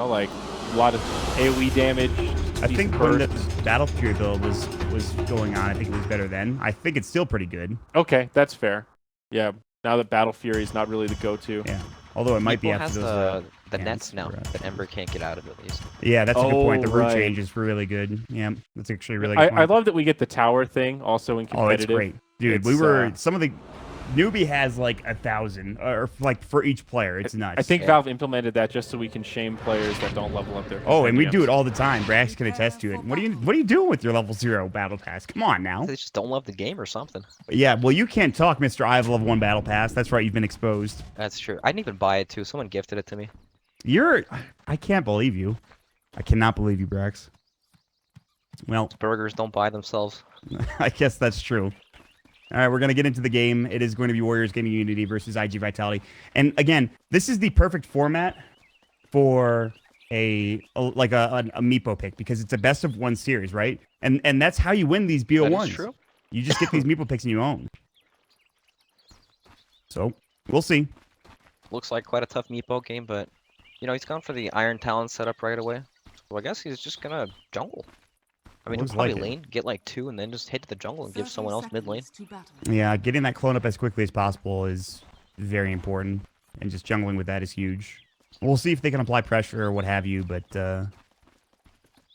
Like a lot of AoE damage. I think when the Battle Fury build was going on, I think it was better then. I think it's still pretty good. Okay, that's fair. Yeah, now that Battle Fury is not really the go-to. Yeah, although it might be People after has those. the nets now that Ember can't get out of at least. Yeah, that's a good point. The route right. change is really good. Yeah, that's actually really good. I love that we get the tower thing also in competitive. Oh, it's great. Dude, we were some of the newbie has like 1,000 or like for each player. It's nuts. I think Valve implemented that just so we can shame players that don't level up their. Oh, and we do it all the time. Brax can attest to it. What are you doing with your level 0 battle pass? Come on now. They just don't love the game or something. Yeah, well, you can't talk, Mr. I have level 1 battle pass. That's right, you've been exposed. That's true. I didn't even buy it too. Someone gifted it to me. I can't believe you. I cannot believe you, Brax. Well, burgers don't buy themselves. I guess that's true. All right, we're going to get into the game. It is going to be Warriors Gaming Unity versus IG Vitality. And again, this is the perfect format for a Meepo pick because it's a best of one series, right? And that's how you win these BO1s. That is true. You just get these Meepo picks and you own. So, we'll see. Looks like quite a tough Meepo game, but, you know, he's gone for the Iron Talon setup right away. So I guess he's just going to jungle. I mean, he'll probably lane, get like 2, and then just head to the jungle and give someone else mid lane. Yeah, getting that clone up as quickly as possible is very important, and just jungling with that is huge. We'll see if they can apply pressure or what have you, but we'll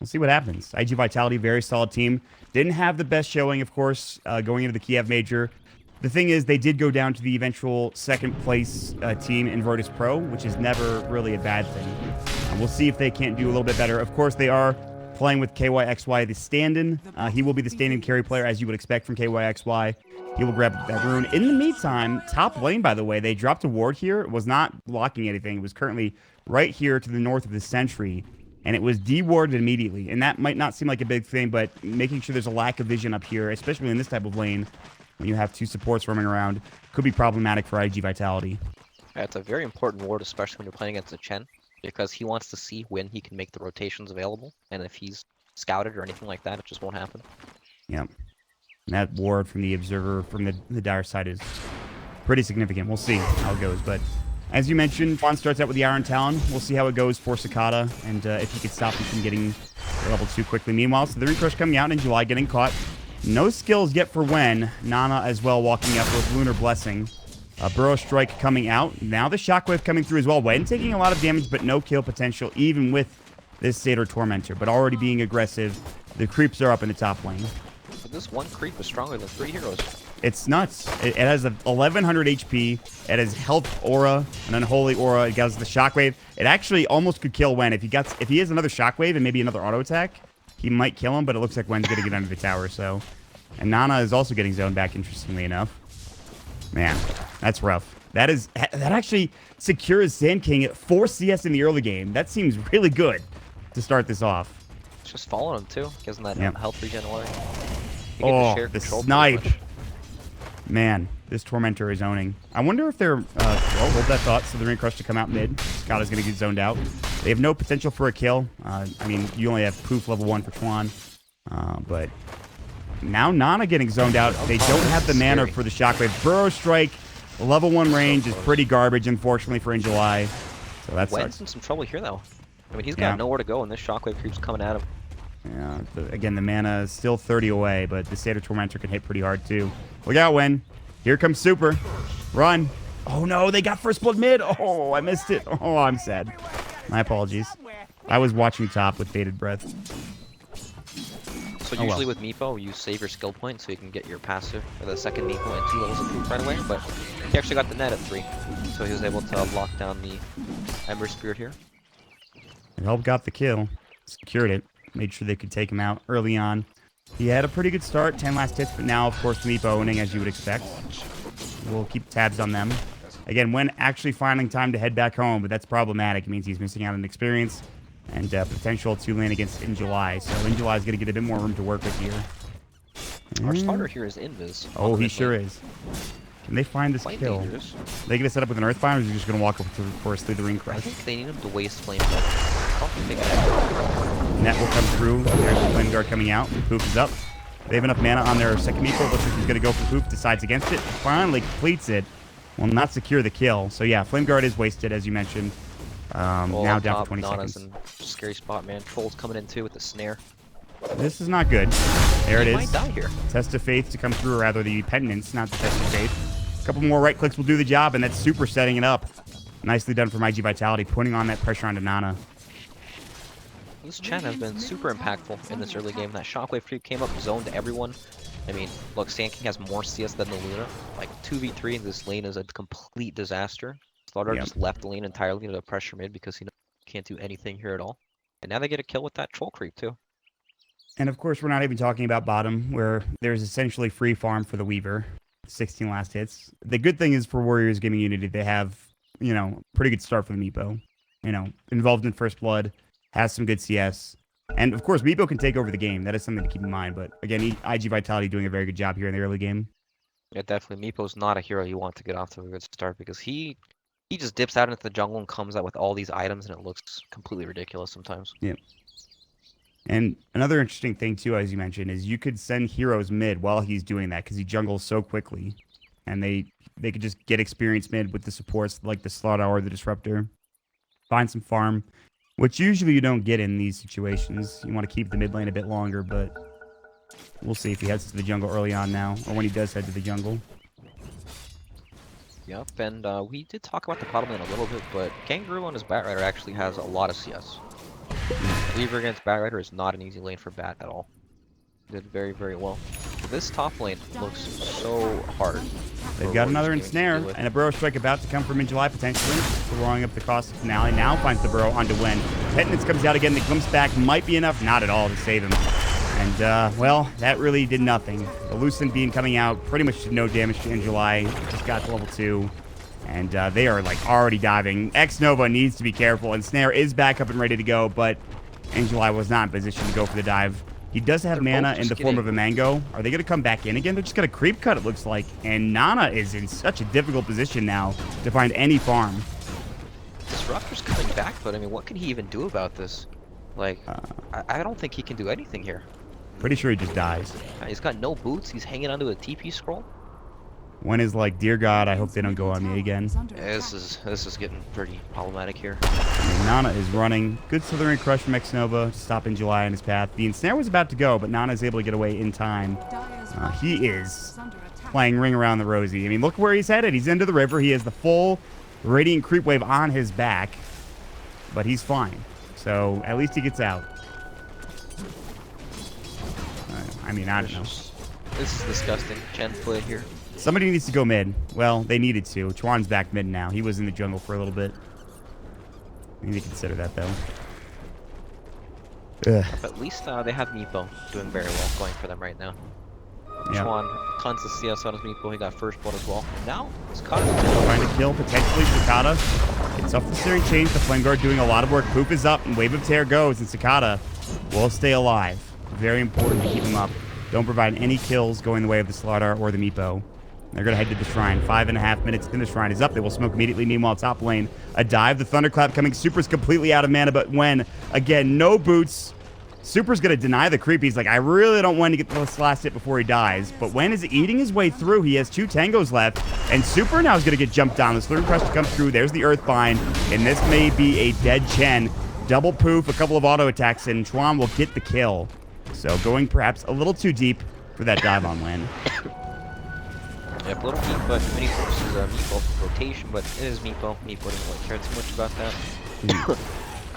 see what happens. IG Vitality, very solid team. Didn't have the best showing, of course, going into the Kiev Major. The thing is, they did go down to the eventual second place team in Virtus Pro, which is never really a bad thing. We'll see if they can't do a little bit better. Of course, they are playing with KYXY, the stand-in. He will be the stand-in carry player, as you would expect from KYXY. He will grab that rune. In the meantime, top lane, by the way, they dropped a ward here. It was not blocking anything. It was currently right here to the north of the sentry, and it was de-warded immediately. And that might not seem like a big thing, but making sure there's a lack of vision up here, especially in this type of lane, when you have 2 supports roaming around, could be problematic for IG Vitality. Yeah, it's a very important ward, especially when you're playing against a Chen, because he wants to see when he can make the rotations available, and if he's scouted or anything like that, it just won't happen. Yeah. And that ward from the Observer from the dire side is pretty significant. We'll see how it goes, but as you mentioned, Juan starts out with the Iron Talon. We'll see how it goes for Cicada, and if he could stop him from getting to level 2 quickly. Meanwhile, so the Recrush coming out in July, getting caught. No skills yet for Wen. Nana as well walking up with Lunar Blessing. Burrow Strike coming out. Now the Shockwave coming through as well. Wen taking a lot of damage, but no kill potential, even with this Satyr Tormentor. But already being aggressive. The creeps are up in the top lane. But this one creep is stronger than 3 heroes. It's nuts. It has a 1100 HP. It has Health Aura, an Unholy Aura. It has the Shockwave. It actually almost could kill Wen. If he has another Shockwave and maybe another auto attack, he might kill him, but it looks like Wen's going to get under the tower, so... And Nana is also getting zoned back, interestingly enough. Man, that's rough. That actually secures Sand King at 4 CS in the early game. That seems really good to start this off. It's just following him, too. Gives him that health regen aura. Oh, the snipe. Man, this Tormentor is owning. I wonder if they're... well, hold that thought. So the Ring Crush to come out mid. Scott going to get zoned out. They have no potential for a kill. I mean, you only have Poof level 1 for Twan. But now Nana getting zoned out. They don't have the mana for the Shockwave. Burrow Strike, level 1 range is pretty garbage, unfortunately, for in July. So that's Wen's in some trouble here, though. I mean, he's got nowhere to go, and this Shockwave keeps coming at him. Yeah, again, the mana is still 30 away, but the Satyr Tormentor can hit pretty hard, too. Look out, Wen. Here comes Super. Run. Oh, no, they got first blood mid. Oh, I missed it. Oh, I'm sad. My apologies. I was watching top with bated breath. So usually with Meepo, you save your skill point so you can get your passive for the second Meepo and 2 levels of proof right away, but he actually got the net at 3, so he was able to lock down the Ember Spirit here. It helped got the kill. Secured it. Made sure they could take him out early on. He had a pretty good start, 10 last hits, but now, of course, Meepo owning, as you would expect. We'll keep tabs on them. Again, when actually finding time to head back home, but that's problematic. It means he's missing out on experience and potential to lane against in July. So in July is going to get a bit more room to work with here. Our starter here is Invis. Oh, he sure is. Can they find this kill? They going to set up with an Earthbind, or is he just going to walk up for us through the Ring Crush? I think they need him to waste Flame Guard. Net will come through. There's the Flame Guard coming out. Poof is up. They have enough mana on their second Meepo. Looks like he's going to go for Poof. Decides against it. Finally completes it. Will not secure the kill. So yeah, Flame Guard is wasted, as you mentioned. Now down top, for 20 Nana's seconds. in scary spot, man. Troll's coming in too with the snare. This is not good. There it He is. might die here. Test of faith to come through, or rather the penance, not the test of faith. A couple more right clicks will do the job, and that's Super setting it up. Nicely done from IG Vitality, putting on that pressure onto Nana. This Chen has been super impactful in this early game. That shockwave creep came up, zoned everyone. I mean, look, Sand King has more CS than the Luna. Like 2v3 in this lane is a complete disaster. Slaughter just left the lane entirely to the pressure mid because he can't do anything here at all. And now they get a kill with that troll creep too. And of course, we're not even talking about bottom, where there's essentially free farm for the Weaver. 16 last hits. The good thing is for Warriors Gaming Unity, they have, you know, pretty good start for the Meepo. You know, involved in First Blood, has some good CS. And of course, Meepo can take over the game. That is something to keep in mind. But again, IG Vitality doing a very good job here in the early game. Yeah, definitely. Meepo's not a hero you want to get off to a good start because he just dips out into the jungle and comes out with all these items and it looks completely ridiculous sometimes. Yeah. And another interesting thing, too, as you mentioned, is you could send heroes mid while he's doing that because he jungles so quickly. And they could just get experience mid with the supports like the Slaughter or the Disruptor. Find some farm, which usually you don't get in these situations. You want to keep the mid lane a bit longer, but we'll see if he heads to the jungle early on now, or when he does head to the jungle. Yep, and we did talk about the bottom lane a little bit, but Kangaroo on his Batrider actually has a lot of CS. Weaver against Batrider is not an easy lane for Bat at all. Did very, very well. But this top lane looks so hard. They've got another ensnare, and a Burrow Strike about to come from in July potentially, throwing up the cost of Finale. Now finds the Burrow onto Wen. Penance comes out again, the glimpse back might be enough, not at all, to save him. And, well, that really did nothing. The Lucent Beam coming out pretty much did no damage to in July, just got to level 2. And they are, like, already diving. X-Nova needs to be careful, and Snare is back up and ready to go, but in July was not in position to go for the dive. He does have mana in the form of a mango. Are they going to come back in again? They're just going to creep cut, it looks like. And Nana is in such a difficult position now to find any farm. Disruptor's coming back, but I mean, what can he even do about this? Like, I don't think he can do anything here. Pretty sure he just dies. He's got no boots. He's hanging onto a TP scroll. One is like, dear God, I hope they don't go on me again. Yeah, this is getting pretty problematic here. And Nana is running. Good Slithering Crush from X-Nova to stop in July in his path. The ensnare was about to go, but Nana is able to get away in time. He is playing Ring Around the Rosie. I mean, look where he's headed. He's into the river. He has the full Radiant Creep Wave on his back, but he's fine. So at least he gets out. I mean, I don't know. This is disgusting. Chen play here. Somebody needs to go mid. Well, they needed to. Chuan's back mid now. He was in the jungle for a little bit. We need to consider that, though. Ugh. But at least they have Meepo doing very well going for them right now. Yeah. Chuan, tons of CS on his Meepo. He got first blood as well. And now, Sakata's Trying to kill, potentially, Sakata. It's off the Searing Change. The Flame Guard doing a lot of work. Poof is up, and Wave of Tear goes, and Sakata will stay alive. Very important to keep him up. Don't provide any kills going the way of the Slaughter or the Meepo. They're going to head to the Shrine. 5.5 minutes until the Shrine is up. They will smoke immediately. Meanwhile, top lane, a dive. The Thunderclap coming. Super's completely out of mana, but when, again, no boots. Super's going to deny the creep. He's like, I really don't want to get this last hit before he dies. But Wen is eating his way through. He has 2 tangos left. And Super now is going to get jumped down. The Slithering Crush comes through. There's the Earthbind. And this may be a dead Chen. Double poof, a couple of auto attacks, and Chuan will get the kill. So going perhaps a little too deep for that dive on Wen. Yep, a little deep, but many forces Meepo rotation, but it is Meepo. Meepo doesn't really care too much about that.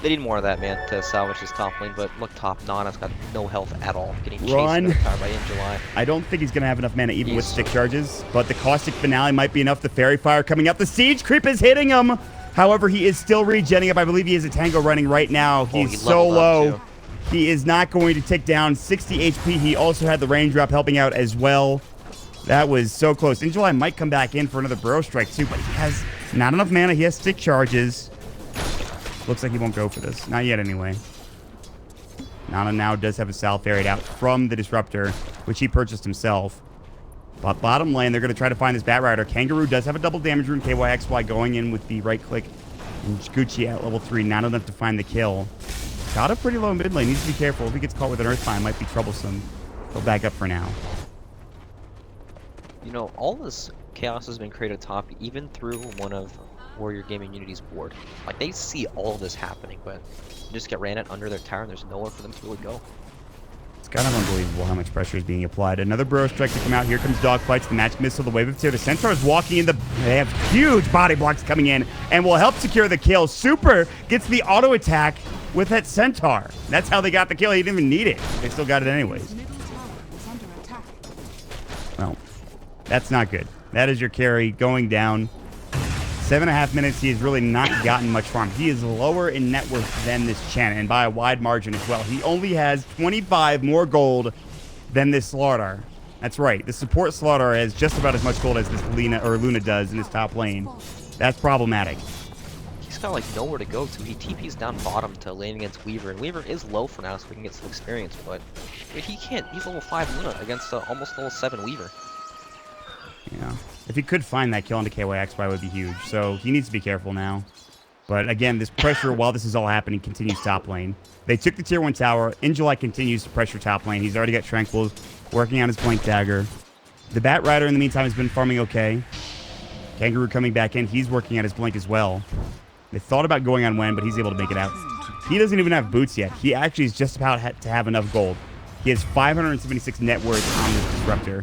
They need more of that, man, to salvage this top lane, but look top, Nana's got no health at all. Getting chased by in July. I don't think he's going to have enough mana even with stick charges, but the Caustic Finale might be enough. The Fairy Fire coming up. The Siege Creep is hitting him. However, he is still regenning up. I believe he has a Tango running right now. He's so low. He is not going to tick down. 60 HP. He also had the range drop helping out as well. That was so close. In July might come back in for another Burrow Strike too, but he has not enough mana. He has stick charges. Looks like he won't go for this. Not yet anyway. Nana now does have a Sal ferried out from the Disruptor, which he purchased himself. But bottom lane, they're going to try to find this Batrider. Kangaroo does have a double damage rune. KYXY going in with the right click. And Gucci at level 3, not enough to find the kill. Got a pretty low mid lane. Needs to be careful. If he gets caught with an Earthbind, might be troublesome. He'll back up for now. You know, all this chaos has been created top, even through one of Warrior Gaming Unity's board. Like, they see all of this happening, but they just get ran at under their tower, and there's nowhere for them to really go. It's kind of unbelievable how much pressure is being applied. Another Burrow strike to come out. Here comes Dogfights, the magic missile, the wave of tear. The Centaurs walking in. They have huge body blocks coming in and will help secure the kill. Super gets the auto attack with that Centaur. That's how they got the kill. He didn't even need it. They still got it anyways. Well, that's not good. That is your carry going down. 7.5 minutes. He has really not gotten much farm. He is lower in net worth than this Chen, and by a wide margin as well. He only has 25 more gold than this Slardar. That's right. The support Slardar has just about as much gold as this Luna does in his top lane. That's problematic. He's got like nowhere to go to. He TP's down bottom to lane against Weaver, and Weaver is low for now, so we can get some experience. But if he can't, he's level 5 Luna against almost level 7 Weaver. Yeah. If he could find that kill into KYXY, it would be huge. So he needs to be careful now. But again, this pressure while this is all happening continues top lane. They took the tier 1 tower. Injuly continues to pressure top lane. He's already got Tranquils working on his Blink Dagger. The Bat Rider in the meantime has been farming okay. Kangaroo coming back in. He's working at his Blink as well. They thought about going on Wen, but he's able to make it out. He doesn't even have boots yet. He actually is just about to have enough gold. He has 576 net worth on this Disruptor.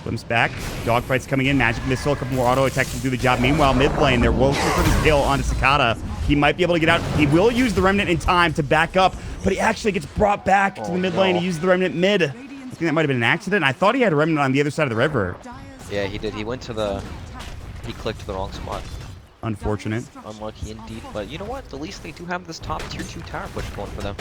Glimpse back. Dogfights coming in. Magic Missile. A couple more auto attacks to do the job. Meanwhile, mid lane, they're looking for this kill onto Cicada. He might be able to get out. He will use the Remnant in time to back up, but he actually gets brought back to the mid lane. He used the Remnant mid. I think that might have been an accident. I thought he had a Remnant on the other side of the river. Yeah, he did. He went to the... He clicked to the wrong spot. Unfortunate. Unlucky indeed, but you know what? At least they do have this top tier 2 tower push going for them.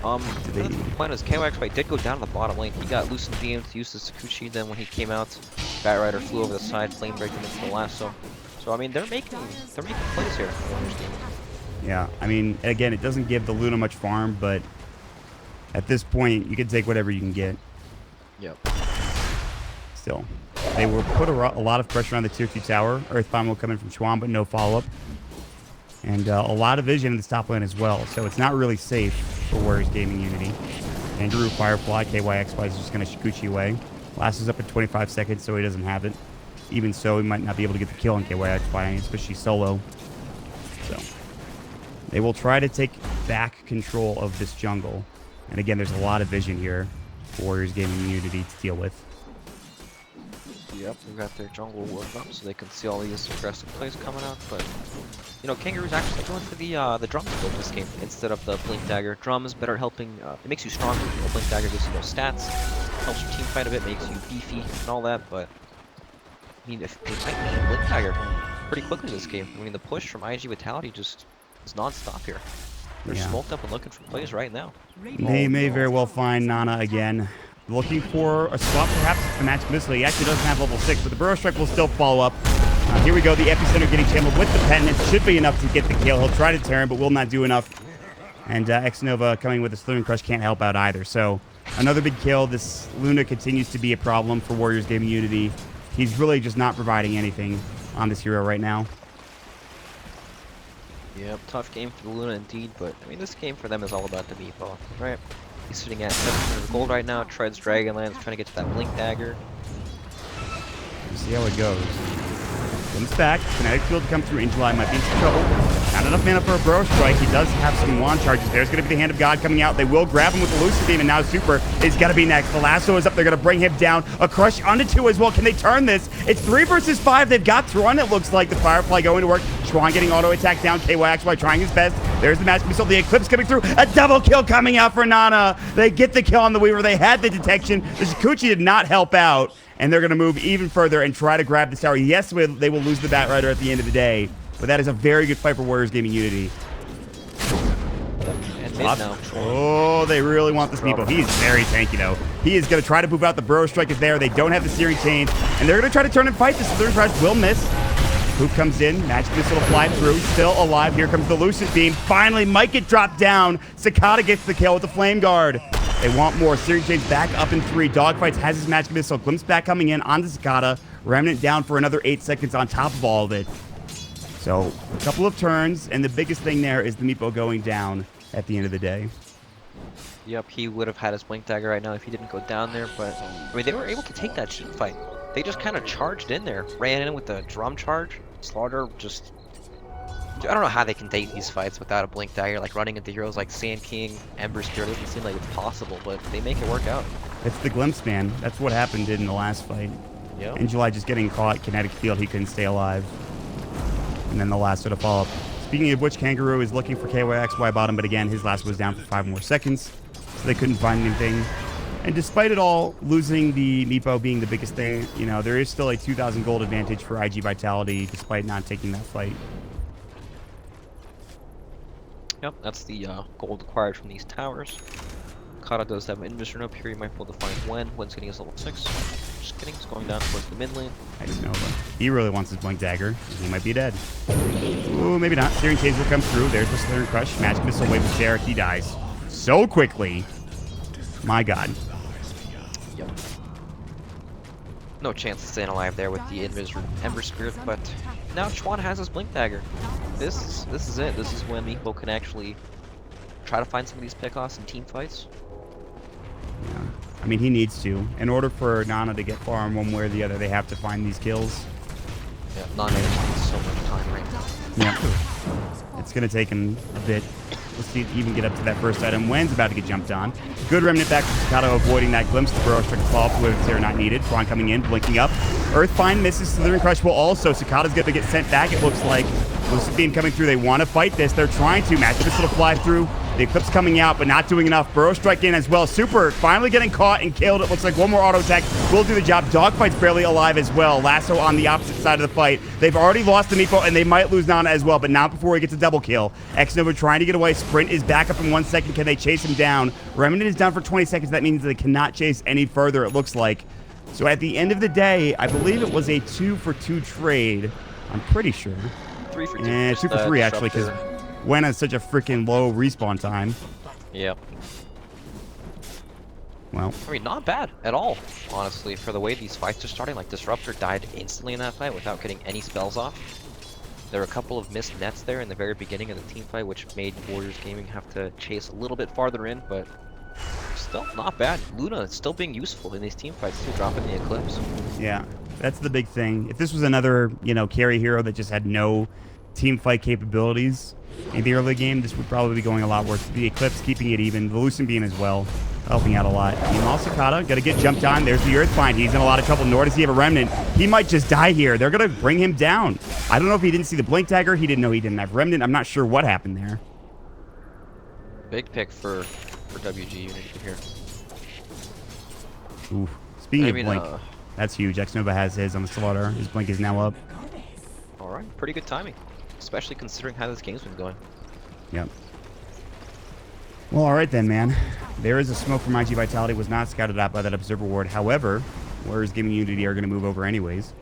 The point is, KYXY did go down to the bottom lane. He got Lucent Beams, used the Sakuchi, then when he came out, Bat Rider flew over the side, flame breaking into the lasso. So I mean, they're making plays here. Yeah, I mean, again, it doesn't give the Luna much farm, but at this point, you can take whatever you can get. Yep. Still. They will put a lot of pressure on the tier 2 tower. Earthbomb will come in from Chuan, but no follow-up. And a lot of vision in this top lane as well. So it's not really safe for Warriors Gaming Unity. Kangaroo, Firefly, KYXY is just going to Shikuchi away. Last is up at 25 seconds, so he doesn't have it. Even so, he might not be able to get the kill on KYXY, especially solo. So they will try to take back control of this jungle. And again, there's a lot of vision here for Warriors Gaming Unity to deal with. Yep, they've got their jungle worked up so they can see all these aggressive plays coming out, but you know, Kangaroo's actually going for the drums build this game instead of the Blink Dagger. Drums better helping, it makes you stronger. You know, Blink Dagger gives you those stats, helps your team fight a bit, makes you beefy and all that, but I mean, if they might need Blink Dagger pretty quickly this game. I mean, the push from IG Vitality just is non-stop here. They're smoked up and looking for plays right now. They may very well find Nana again. Looking for a swap, perhaps, for Magic Missile. He actually doesn't have level 6, but the Burrow Strike will still follow up. Here we go. The Epicenter getting channeled with the Penance. Should be enough to get the kill. He'll try to turn, but will not do enough. And X-Nova coming with a Slithering Crush can't help out either. So another big kill. This Luna continues to be a problem for Warriors Gaming Unity. He's really just not providing anything on this hero right now. Yep, tough game for the Luna indeed, but I mean, this game for them is all about the meatball, right? He's sitting at 700 gold right now, treads Dragonlance, trying to get to that Blink Dagger. We'll see how it goes. Comes back, Kinetic Field to come through, Injuly might be in some trouble. Not enough mana for a Burrow Strike. He does have some wand charges. There's going to be the Hand of God coming out. They will grab him with the Lucid Beam, and now Super is going to be next. The lasso is up. They're going to bring him down. A crush onto 2 as well. Can they turn this? It's 3 versus 5. They've got Thrawn, it looks like. The Firefly going to work. Chuan getting auto attack down. KYXY trying his best. There's the Magic Missile. The Eclipse coming through. A double kill coming out for Nana. They get the kill on the Weaver. They had the detection. The Shikuchi did not help out. And they're going to move even further and try to grab the tower. Yes, they will lose the Bat Rider at the end of the day. But that is a very good fight for Warriors Gaming Unity. Oh, they really want this Meepo. He's very tanky, though. He is going to try to move out. The Burrow Strike is there. They don't have the Searing Chains. And they're going to try to turn and fight. This Slithering Crush will miss. Hoop comes in. Magic Missile to fly through. Still alive. Here comes the Lucid Beam. Finally, might get dropped down. Cicada gets the kill with the Flame Guard. They want more. Searing Chains back up in 3. Dogfights has his Magic Missile. Glimpse back coming in onto Cicada. Remnant down for another 8 seconds on top of all of it. So, a couple of turns, and the biggest thing there is the Meepo going down at the end of the day. Yep, he would have had his Blink Dagger right now if he didn't go down there, but I mean, they were able to take that cheap fight. They just kind of charged in there, ran in with the drum charge. Slaughter just Dude, I don't know how they can take these fights without a Blink Dagger, like running into heroes like Sand King, Ember Spirit. It doesn't seem like it's possible, but they make it work out. It's the glimpse, man. That's what happened in the last fight. Yeah. In July, just getting caught, kinetic field, he couldn't stay alive. And then the last sort of follow-up. Speaking of which, Kangaroo is looking for KYXY bottom, but again, his last was down for 5 more seconds, so they couldn't find anything. And despite it all, losing the Meepo being the biggest thing, you know, there is still a 2,000 gold advantage for IG Vitality, despite not taking that fight. Yep, that's the gold acquired from these towers. Kata does have an invision up here. You might be able to find Wen. Wen's getting his level 6. Just kidding, he's going down towards the mid lane. Nice Nova. He really wants his Blink Dagger. He might be dead. Ooh, maybe not. Searing Cage will come through. There's the Slither and Crush. Magic Missile wave with Derek. He dies so quickly. My God. Yep. No chance of staying alive there with the Ember Spirit, but now Chuan has his Blink Dagger. This is it. This is when Meepo can actually try to find some of these pickoffs in team fights. Yeah. I mean, he needs to. In order for Nana to get far in one way or the other, they have to find these kills. Yeah, Nana needs so much time right now. Yeah. It's going to take him a bit. Let's see if he even get up to that first item. Wen's about to get jumped on. Good remnant back from Sakata, avoiding that glimpse. The Burrow Strike fall with Sarah not needed. Tron coming in, blinking up. Earthbind misses. Slither and Crush will also. Sakata's going to get sent back, it looks like. Lucifine coming through. They want to fight this. They're trying to. Magic Missile to fly through. The Eclipse coming out, but not doing enough. Burrow Strike in as well. Super finally getting caught and killed. It looks like one more auto attack will do the job. Dogfight's barely alive as well. Lasso on the opposite side of the fight. They've already lost the Meepo, and they might lose Nana as well, but not before he gets a double kill. X-Nova trying to get away. Sprint is back up in 1 second. Can they chase him down? Remnant is down for 20 seconds. That means they cannot chase any further, it looks like. So at the end of the day, I believe it was a 2-for-2 trade. I'm pretty sure. 3 for 2. 2 for 3, actually, because Wen has such a freaking low respawn time. Yep. Well, I mean, not bad at all, honestly, for the way these fights are starting. Like, Disruptor died instantly in that fight without getting any spells off. There were a couple of missed nets there in the very beginning of the team fight, which made Warriors Gaming have to chase a little bit farther in, but still not bad. Luna is still being useful in these team fights too, dropping the Eclipse. yeah, that's the big thing. If this was another, you know, carry hero that just had no team fight capabilities in the early game, this would probably be going a lot worse. The Eclipse keeping it even, the Lucent Beam as well, helping out a lot. Meanwhile, Sakata got to get jumped on. There's the Earthbind. He's in a lot of trouble, nor does he have a Remnant. He might just die here. They're going to bring him down. I don't know if he didn't see the Blink Dagger. He didn't know he didn't have Remnant. I'm not sure what happened there. Big pick for WG Unity here. Ooh. Speaking of Blink, that's huge. X-Nova has his on the Slaughter. His Blink is now up. Alright, pretty good timing. Especially considering how this game's been going. Yep. Well, all right then, man. There is a smoke from IG Vitality. Was not scouted out by that Observer Ward. However, Warriors Gaming Unity are going to move over anyways.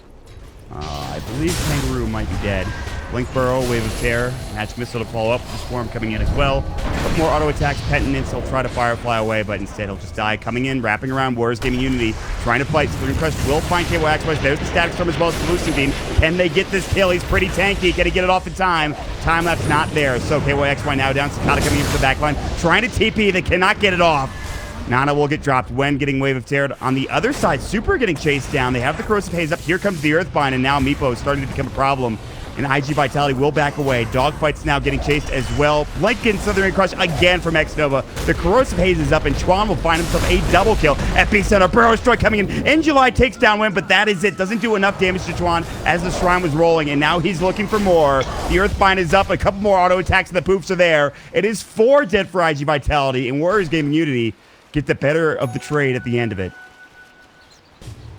I believe Kangaroo might be dead. Blink Burrow, Wave of Terror, Magic Missile to follow up. The Swarm coming in as well. A couple more auto attacks. Penitence, he'll try to Firefly away, but instead he'll just die. Coming in, wrapping around Warriors Gaming Unity, trying to fight. Slither and Crush will find KYX. There's the Static Storm as well as the Lucent Beam. Can they get this kill? He's pretty tanky. Can he get it off in time? Time lapse not there. So KYXY now down. Sakata coming into the back line, trying to TP. They cannot get it off. Nana will get dropped. Wen getting Wave of Terror. On the other side, Super getting chased down. They have the Corrosive Haze up. Here comes the Earthbind, and now Meepo is starting to become a problem. And IG Vitality will back away. Dogfight's now getting chased as well. Blinken, Slither and Crush again from X-Nova. The Corrosive Haze is up, and Chuan will find himself a double kill. Epicenter, Burrow Strike coming in. In July takes down Wen, but that is it. Doesn't do enough damage to Chuan as the Shrine was rolling, and now he's looking for more. The Earthbind is up. A couple more auto attacks, and the poofs are there. It is 4 dead for IG Vitality, and Warriors Gaming Unity get the better of the trade at the end of it.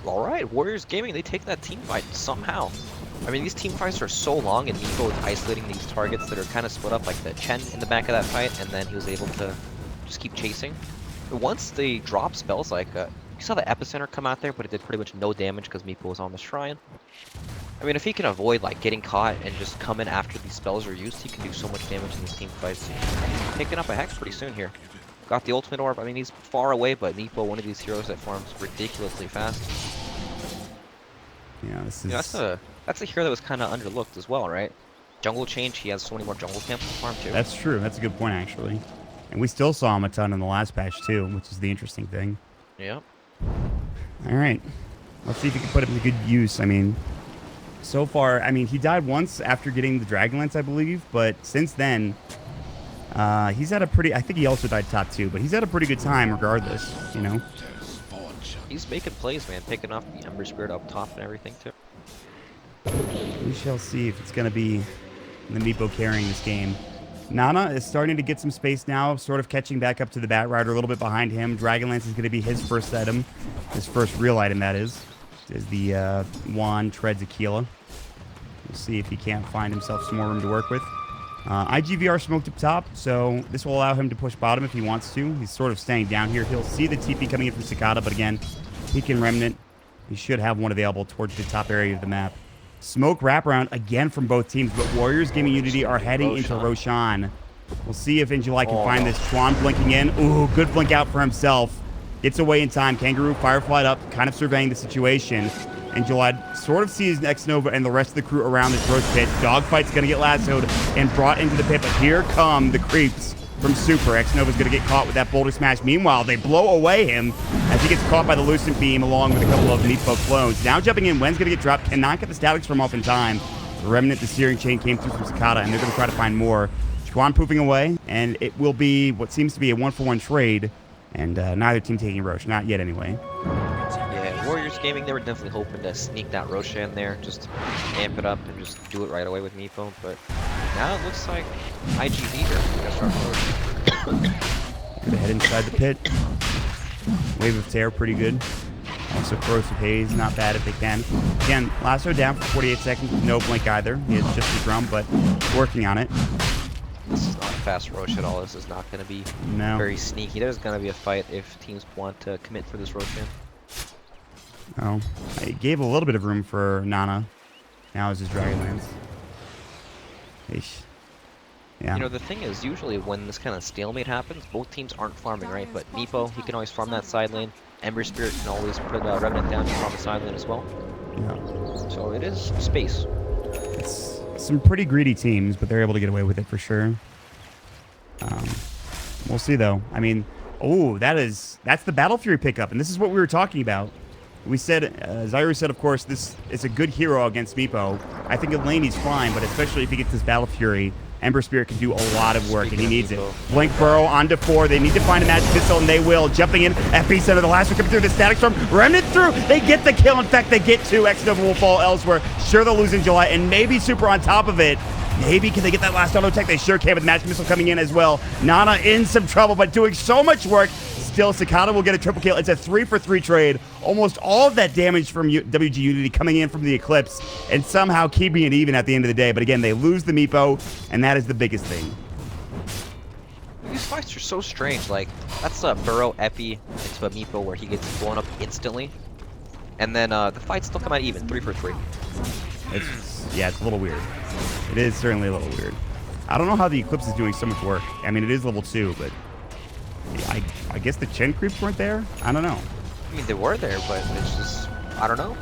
Alright, Warriors Gaming, they take that team fight somehow. I mean, these team fights are so long, and Meepo is isolating these targets that are kind of split up, like the Chen in the back of that fight, and then he was able to just keep chasing. But once they drop spells, like, you saw the Epicenter come out there, but it did pretty much no damage because Meepo was on the Shrine. I mean, if he can avoid, like, getting caught and just come in after these spells are used, he can do so much damage in these team fights. He's picking up a Hex pretty soon here. Got the ultimate orb. I mean, he's far away, but Meepo, one of these heroes that farms ridiculously fast. Yeah, this is... You know, that's a hero that was kind of underlooked as well, right? Jungle Change, he has so many more jungle camps to farm too. That's true. That's a good point, actually. And we still saw him a ton in the last patch, too, which is the interesting thing. Yep. All right. Let's see if we can put him to good use. I mean, so far, I mean, he died once after getting the Dragonlance, I believe, but since then, he's had a pretty, I think he also died top 2, but he's had a pretty good time regardless, you know? He's making plays, man, picking off the Ember Spirit up top and everything, too. We shall see if it's going to be the Meepo carrying this game. Nana is starting to get some space now, sort of catching back up to the Bat Rider a little bit behind him. Dragonlance is going to be his first item, his first real item, that is the Wand Treads Aquila. We'll see if he can't find himself some more room to work with. IGVR smoked up top, so this will allow him to push bottom if he wants to. He's sort of staying down here. He'll see the TP coming in from Cicada, but again, he can Remnant. He should have one available towards the top area of the map. Smoke wraparound again from both teams, but Warriors Gaming Unity are heading into Roshan. We'll see if Injulai can find this. Chuan blinking in. Ooh, good blink out for himself. Gets away in time. Kangaroo Firefly up, kind of surveying the situation. Injulai sort of sees X-Nova and the rest of the crew around this roast pit. Dogfight's going to get lassoed and brought into the pit, but here come the creeps from Super. X-Nova's going to get caught with that boulder smash. Meanwhile, they blow away him as he gets caught by the Lucent Beam along with a couple of Meatbug clones. Now jumping in, Wen's going to get dropped. Cannot get the Static Storm off in time. The Remnant, the Searing Chain came through from Cicada, and they're going to try to find more. Chuan poofing away, and it will be what seems to be a 1-for-1 trade, and neither team taking Roche. Not yet, anyway. Yeah, Warriors Gaming, they were definitely hoping to sneak that Roshan there, just amp it up and just do it right away with Meepo, but now it looks like IGV here. Gonna head inside the pit. Wave of Tear, pretty good. Also Corrosive Haze, not bad if they can. Again, Lasso down for 48 seconds, no blink either. He has just the drum, but working on it. This is not a fast Roche at all. This is not going to be very sneaky. There's going to be a fight if teams want to commit for this Roshan. Oh, I gave a little bit of room for Nana. Now is his Dragonlance. Eesh. Yeah. You know, the thing is, usually when this kind of stalemate happens, both teams aren't farming, right? But Meepo, he can always farm that side lane. Ember Spirit can always put Remnant down to farm the side lane as well. Yeah. So it is space. It's some pretty greedy teams, but they're able to get away with it for sure. We'll see, though. I mean, oh, that's the Battle Fury pickup, and this is what we were talking about. We said, Zyru said, of course, this is a good hero against Meepo. I think in lane he's fine, but especially if he gets this Battle Fury, Ember Spirit can do a lot of work, and he needs it. Blink Burrow onto 4. They need to find a magic missile, and they will. Jumping in, epicenter, the last one coming through, the Static Storm. Remnant through. They get the kill. In fact, they get 2. X-Nova will fall elsewhere. Sure, they'll lose in July, and maybe Super on top of it. Maybe can they get that last auto tech? They sure can with magic missile coming in as well. Nana in some trouble, but doing so much work. Still, Cicada will get a triple kill. It's a 3-for-3 trade. Almost all of that damage from WG Unity coming in from the Eclipse and somehow keeping it even at the end of the day. But again, they lose the Meepo, and that is the biggest thing. These fights are so strange. Like, that's a Burrow Epi into a Meepo where he gets blown up instantly. And then the fights still come out even, 3-for-3. Yeah, it's a little weird. It is certainly a little weird. I don't know how the Eclipse is doing so much work. I mean, it is level 2, but I guess the Chen creeps weren't there? I don't know. I mean, they were there, but it's just, I don't know.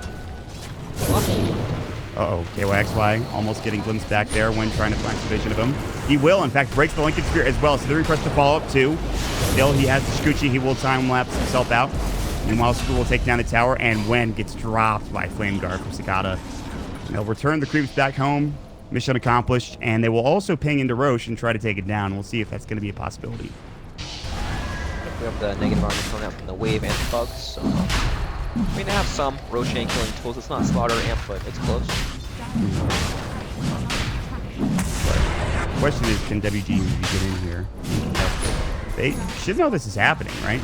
Uh-oh, KYXY almost getting glimpsed back there when trying to find some vision of him. He will, in fact, breaks the Lincoln Sphere as well, so the request to follow up too. Still, he has the Scoochie. He will time-lapse himself out. Meanwhile, Super will take down the tower, and Wen gets dropped by Flame Guard from Cicada. They'll return the creeps back home. Mission accomplished, and they will also ping into Roche and try to take it down. We'll see if that's going to be a possibility. We have the negative armor thrown out from the wave and the bugs, so I mean, they have some Roshan killing tools. It's not slaughter amp, but it's close. But the question is, can WG get in here? They should know this is happening, right?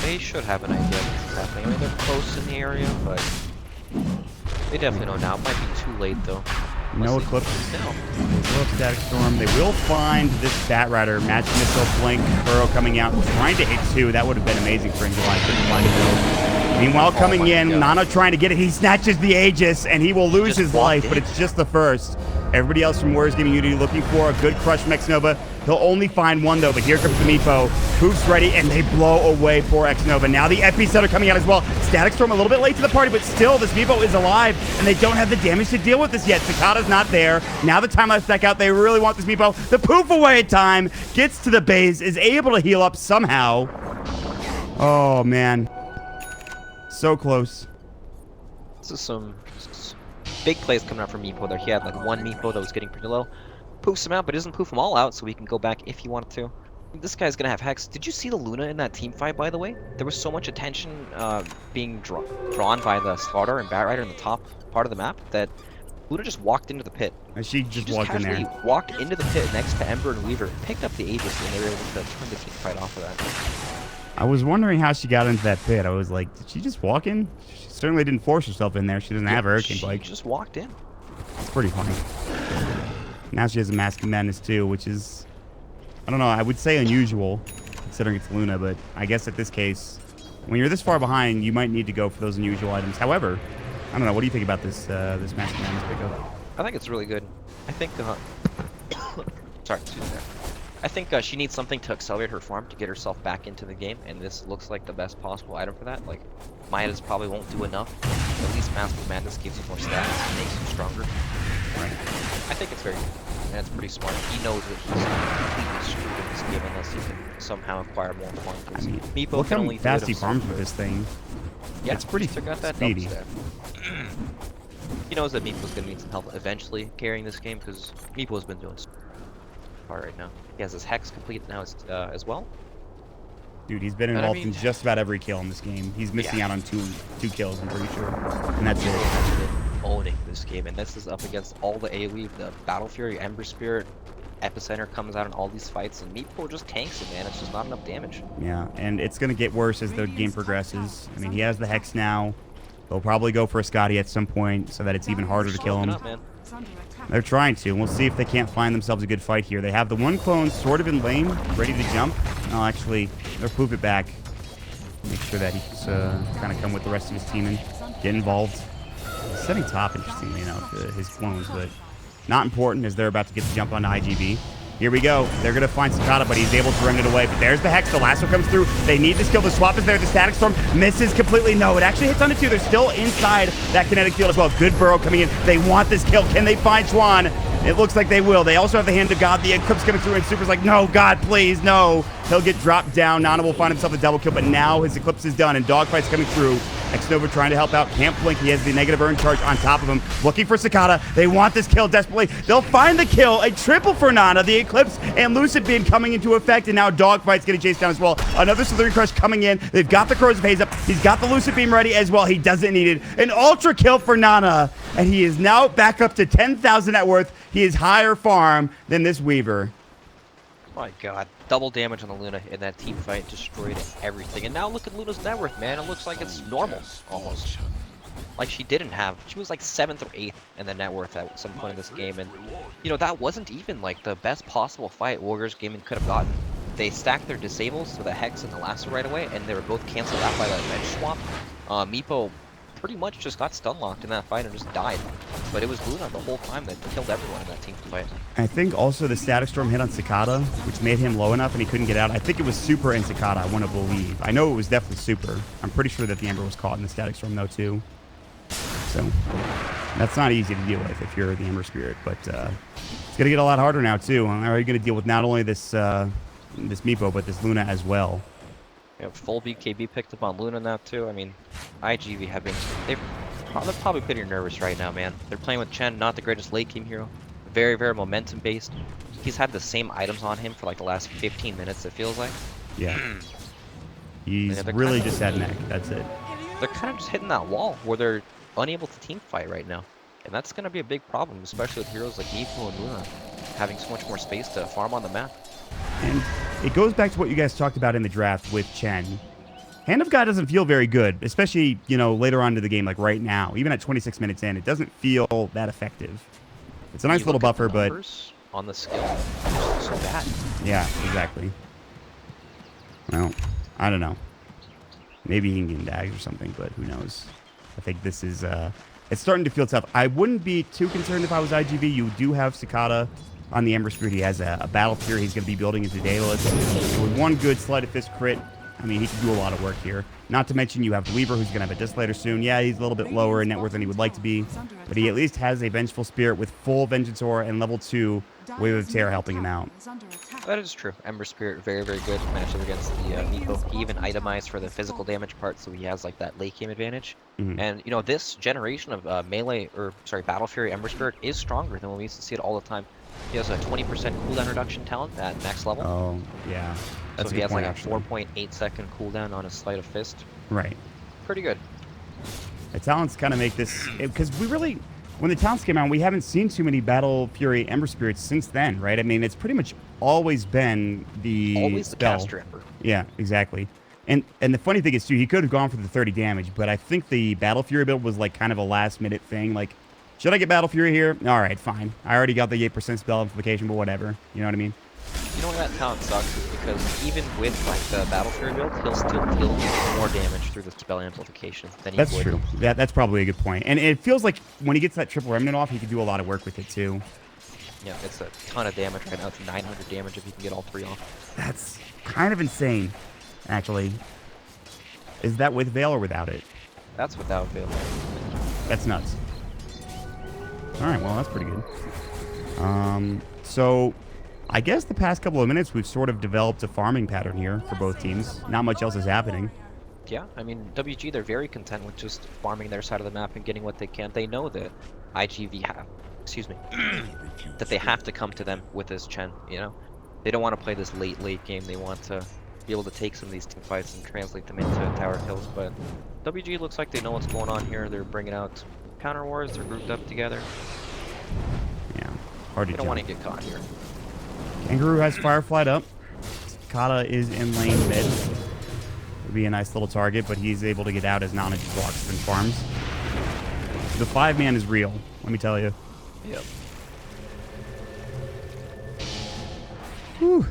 They should have an idea of what's happening. I mean, they're close in the area, but they definitely know now. It might be too late, though. No Eclipse. No. Static Storm. They will find this Bat Rider. Magic Missile, Blink, Burrow coming out, trying to hit 2. That would have been amazing for Injulai. Couldn't find it. Meanwhile, coming in, God. Nana trying to get it. He snatches the Aegis, and he will lose his life, but it's just the first. Everybody else from Warriors Gaming Unity looking for a good crush from X-Nova. He'll only find one, though, but here comes the Meepo. Poof's ready, and they blow away poor X-Nova. Now the epicenter coming out as well. Static Storm a little bit late to the party, but still, this Meepo is alive, and they don't have the damage to deal with this yet. Cicada's not there. Now the time lapse back out. They really want this Meepo. The poof away at time. Gets to the base, is able to heal up somehow. Oh, man. So close. This is some big plays coming out from Meepo there. He had like one Meepo that was getting pretty low. Poofs him out, but doesn't poof them all out, so he can go back if he wanted to. This guy's gonna have Hex. Did you see the Luna in that team fight, by the way? There was so much attention being drawn by the Slaughter and Batrider in the top part of the map that Luna just walked into the pit. And she just walked in casually there. Walked into the pit next to Ember and Weaver, picked up the Aegis, and they were able to turn the team fight off of that. I was wondering how she got into that pit. I was like, did she just walk in? She certainly didn't force herself in there. She doesn't have a Hurricane Bike. She just walked in. It's pretty funny. Now she has a Mask of Madness too, which is, I don't know, I would say unusual, considering it's Luna, but I guess at this case, when you're this far behind, you might need to go for those unusual items. However, I don't know, what do you think about this this Mask of Madness pickup? I think it's really good. I think, sorry, excuse me there. I think she needs something to accelerate her farm to get herself back into the game, and this looks like the best possible item for that. Like, Midas probably won't do enough. At least Mask of Madness gives you more stats and makes you stronger. Right. I think it's very good, and it's pretty smart. He knows that he's completely screwed in this game unless he can somehow acquire more farm. I mean, Meepo look can how only fast do he it farms himself. with this thing. Yeah, it's pretty took out that speedy. double step. He knows that Meepo's gonna need some help eventually carrying this game because Meepo's been doing so far right now. He has his Hex complete now as well. Dude, he's been But I involved mean- in just about every kill in this game. He's missing out on two kills, I'm pretty sure. And that's Meepo it. has been owning this game, and this is up against all the AoE, the Battle Fury, Ember Spirit, Epicenter comes out in all these fights, and Meepo just tanks it, man. It's just not enough damage. Yeah, and it's going to get worse as the game progresses. I mean, he has the Hex now. They'll probably go for a Scotty at some point so that it's even harder to kill him. Up, man. They're trying to, and we'll see if they can't find themselves a good fight here. They have the one clone sort of in lane, ready to jump. No, actually, they'll poof it back. Make sure that he's kind of come with the rest of his team and get involved. He's setting top, interestingly enough, his clones, but not important as they're about to get the jump onto IGV. Here we go. They're going to find Cicada, but he's able to run it away. But there's the Hex. The lasso comes through. They need this kill. The swap is there. The Static Storm misses completely. No, it actually hits onto two. They're still inside that kinetic field as well. Good burrow coming in. They want this kill. Can they find Swan? It looks like they will. They also have the Hand of God. The Eclipse coming through, and Super's like, no, God, please, no. He'll get dropped down. Nana will find himself a double kill, but now his Eclipse is done, and Dogfight's coming through. X-Nova trying to help out. Can't blink. He has the negative earn charge on top of him. Looking for Cicada. They want this kill desperately. They'll find the kill. A triple for Nana. The Eclipse and Lucid Beam coming into effect, and now Dogfight's getting chased down as well. Another Slithering Crush coming in. They've got the Crows of Haze up. He's got the Lucid Beam ready as well. He doesn't need it. An ultra kill for Nana, and he is now back up to 10,000 net worth. He is higher farm than this Weaver. My God, double damage on the Luna in that team fight, destroyed everything. And now look at Luna's net worth, man. It looks like it's normal, almost. Like she didn't have, she was like 7th or 8th in the net worth at some point in this game. And, you know, that wasn't even like the best possible fight Warriors Gaming could have gotten. They stacked their disables, so the Hex and the Lasso right away, and they were both canceled out by that bench swap. Meepo pretty much just got stun locked in that fight and just died. But it was Luna the whole time that killed everyone in that team fight. I think also the Static Storm hit on Cicada, which made him low enough and he couldn't get out. I think it was Super and Cicada, I want to believe. I know it was definitely Super. I'm pretty sure that the Ember was caught in the Static Storm though too. So that's not easy to deal with if you're the Ember Spirit, but it's going to get a lot harder now too. I'm already going to deal with not only this this Meepo, but this Luna as well. Yeah, full BKB picked up on Luna now too. I mean, IGV have been, they're probably pretty nervous right now, man. They're playing with Chen, not the greatest late game hero. Very, very momentum based. He's had the same items on him for like the last 15 minutes, it feels like. Yeah. He's Yeah, they're really kinda- just at neck. That's it. They're kind of just hitting that wall where they're unable to team fight right now. And that's going to be a big problem, especially with heroes like Meepo and Luna having so much more space to farm on the map. And it goes back to what you guys talked about in the draft with Chen. Hand of God doesn't feel very good, especially, you know, later on to the game, like right now. Even at 26 minutes in, it doesn't feel that effective. It's a nice You little look at buffer, the but numbers on the skill, it's so bad. yeah, exactly. Well, I don't know. Maybe he can get dags or something, but who knows? I think this is, it's starting to feel tough. I wouldn't be too concerned if I was IGV. You do have Cicada on the Ember Spirit. He has a Battle Fury he's going to be building into Daedalus. And with one good Sleight of Fist crit, I mean, he can do a lot of work here. Not to mention you have the Weaver, who's going to have a Dislator soon. Yeah, he's a little bit lower in net worth than he would like to be, but he at least has a Vengeful Spirit with full Vengeance Aura and level 2 Wave of Terror helping him out. That is true. Ember Spirit, very, very good matchup against the Meepo. He even itemized for the physical damage part, so he has like that late game advantage. And you know, this generation of melee, or sorry, Battle Fury Ember Spirit is stronger than when we used to see it all the time. He has a 20% cooldown reduction talent at max level. Oh, yeah. That's so he has like a actually. 4.8 second cooldown on his Sleight of Fist. Right. Pretty good. The talents kind of make this, because we really, when the talents came out, we haven't seen too many Battle Fury Ember Spirits since then, right? I mean, it's pretty much always been the spell. The caster Ember. Yeah, exactly. And the funny thing is, too, he could have gone for the 30 damage, but I think the Battle Fury build was like kind of a last-minute thing. Like, should I get Battle Fury here? All right, fine. I already got the 8% spell amplification, but whatever. You know what I mean? You know why that talent sucks is because even with like the Battle Fury build, he'll still deal more damage through the spell amplification than he would. That's true. That's probably a good point. And it feels like when he gets that triple remnant off, he can do a lot of work with it, too. Yeah, it's a ton of damage right now. It's 900 damage if you can get all 3 off. That's kind of insane, actually. Is that with Veil or without it? That's without Veil. That's nuts. All right, well, that's pretty good. So I guess the past couple of minutes, we've sort of developed a farming pattern here for both teams. Not much else is happening. Yeah, I mean, WG, they're very content with just farming their side of the map and getting what they can. They know that IGV that they have to come to them with this Chen, you know? They don't want to play this late game. They want to be able to take some of these team fights and translate them into tower kills, but WG looks like they know what's going on here. They're bringing out counter wars. They're grouped up together. Yeah, hard to They don't want to get caught here. Kangaroo has Fireflied up. Kata is in lane mid. Would be a nice little target, but he's able to get out as Nana just walks and farms. The 5-man is real, let me tell you. Yep. Whew.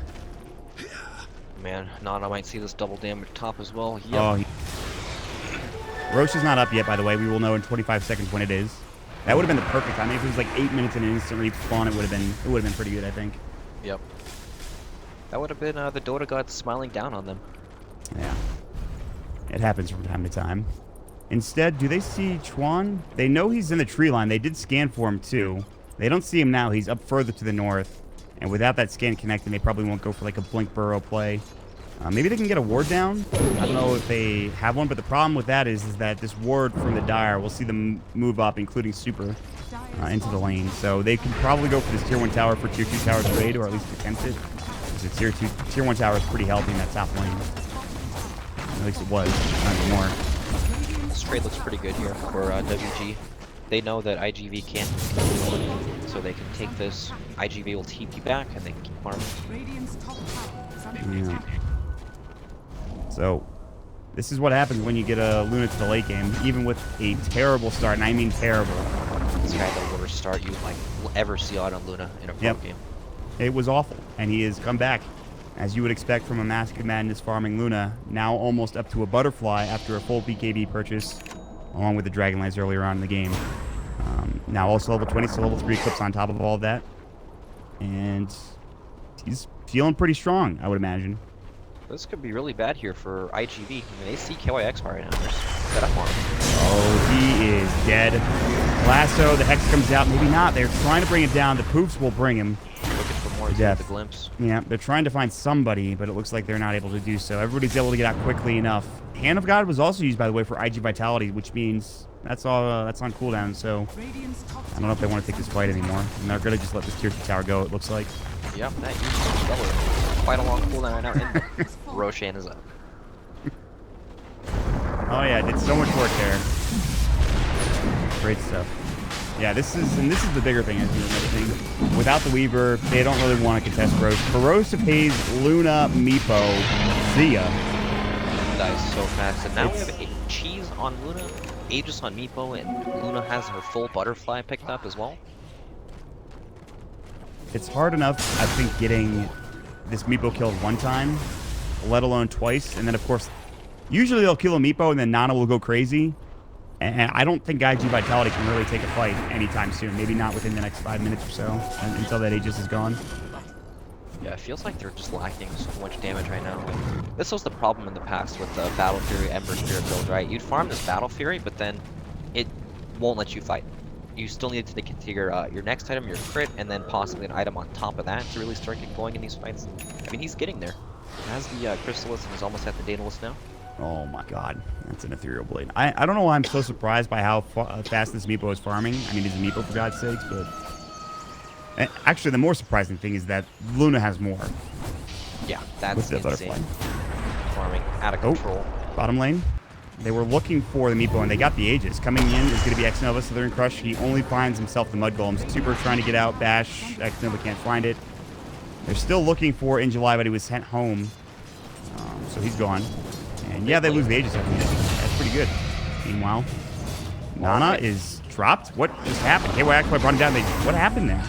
Man, Nana might see this double damage top as well. Yep. Oh, Roche is not up yet, by the way. We will know in 25 seconds when it is. That would have been the perfect time. If it was like 8 minutes and an instant respawn, it would have been pretty good, I think. Yep. That would have been the Dota gods smiling down on them. Yeah. It happens from time to time. Instead, do they see Chuan? They know he's in the tree line. They did scan for him, too. They don't see him now. He's up further to the north. And without that scan connecting, they probably won't go for like a blink burrow play. Maybe they can get a ward down. I don't know if they have one, but the problem with that is that this ward from the Dire will see them move up, including Super, into the lane. So they can probably go for this tier 1 tower for tier 2 tower trade, or at least attempt it. Because the tier 1 tower is pretty healthy in that top lane. At least it was, not anymore. This trade looks pretty good here for WG. They know that IGV can't continue, so they can take this. IGV will TP back, and they can keep farming. Yeah. So, this is what happens when you get a Luna to the late game, even with a terrible start, and I mean terrible. This guy had the worst start you like will ever see out on Luna in a pro game. It was awful, and he has come back, as you would expect from a Mask of Madness farming Luna, now almost up to a Butterfly after a full BKB purchase, along with the Dragonlance earlier on in the game. Now also level 20, so level 3 clips on top of all of that. And he's feeling pretty strong, I would imagine. This could be really bad here for IGV. I mean, they see KYX right now. They're set up on him. Oh, he is dead. Lasso, the Hex comes out. Maybe not. They're trying to bring him down. The Poofs will bring him. Looking for more death. The glimpse. Yeah, they're trying to find somebody, but it looks like they're not able to do so. Everybody's able to get out quickly enough. Hand of God was also used, by the way, for IG Vitality, which means that's all. That's on cooldown. So I don't know if they want to take this fight anymore. And they're gonna just let this tier 2 tower go. It looks like. Yep, that used to quite a long cooldown right now. And Roshan is up. Oh yeah, did so much work there. Great stuff. Yeah, this is the bigger thing, I think, another thing. Without the Weaver, they don't really want to contest Roche. Corrosive Haze, Luna, Meepo, Zia. Dies so fast. And now we have a Cheese on Luna, Aegis on Meepo, and Luna has her full Butterfly picked up as well. It's hard enough, I think, getting this Meepo killed one time, let alone twice. And then, of course, usually they'll kill a Meepo and then Nana will go crazy. And I don't think IG Vitality can really take a fight anytime soon. Maybe not within the next 5 minutes or so, until that Aegis is gone. Yeah, it feels like they're just lacking so much damage right now. This was the problem in the past with the Battle Fury Ember Spirit build, right? You'd farm this Battle Fury, but then it won't let you fight. you still need to get to your next item, your crit, and then possibly an item on top of that to really start getting going in these fights. I mean, he's getting there. He has the Chrysalis and is almost at the Daedalus now. Oh my god, that's an Ethereal Blade. I don't know why I'm so surprised by how fast this Meepo is farming. I mean, he's a Meepo for God's sakes, but... And actually, the more surprising thing is that Luna has more. Yeah, that's with the insane. Butterfly. Farming out of control. Bottom lane. They were looking for the Meepo, and they got the Aegis. Coming in is going to be X-Nova, Southern Crush. He only finds himself the Mud Golems. Super trying to get out. Bash. X-Nova can't find it. They're still looking for In July, but he was sent home. So he's gone. And yeah, they lose the Aegis. That's pretty good. Meanwhile, Nana is dropped. What just happened? KY brought him down. What happened there?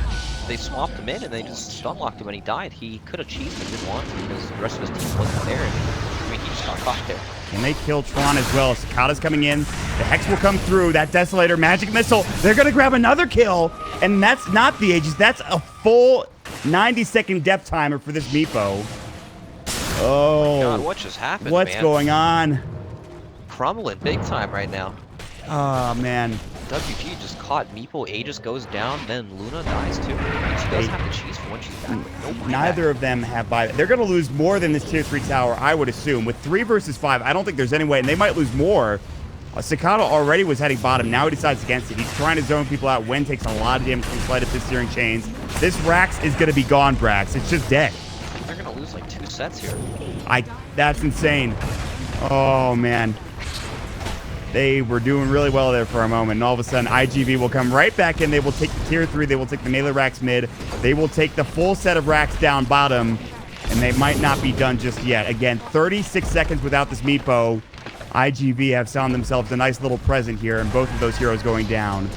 They swapped him in, and they just stun-locked him, and he died. He could have cheesed, but didn't want to because the rest of his team wasn't there. I mean, he just got caught there. Can they kill Tron as well? Cicada's coming in. The Hex will come through. That Desolator Magic Missile. They're going to grab another kill. And that's not the Aegis. That's a full 90-second death timer for this Meepo. Oh. God, what just happened, What's going on? Crumbling big time right now. Oh, man. WG just caught Meepo. Aegis goes down, then Luna dies too. She does have the cheese for when she's back. No Neither of them have buyback. They're going to lose more than this tier 3 tower, I would assume. With 3 versus 5, I don't think there's any way, and they might lose more. Cicada already was heading bottom. Now he decides against it. He's trying to zone people out. Wen takes a lot of damage from Sleight of Fist Searing Chains. This Rax is going to be gone, Brax. It's just dead. They're going to lose like 2 sets here. That's insane. Oh, man. They were doing really well there for a moment, and all of a sudden, IGV will come right back in. They will take the tier 3. They will take the melee racks mid. They will take the full set of racks down bottom, and they might not be done just yet. Again, 36 seconds without this Meepo. IGV have found themselves a nice little present here, and both of those heroes going down.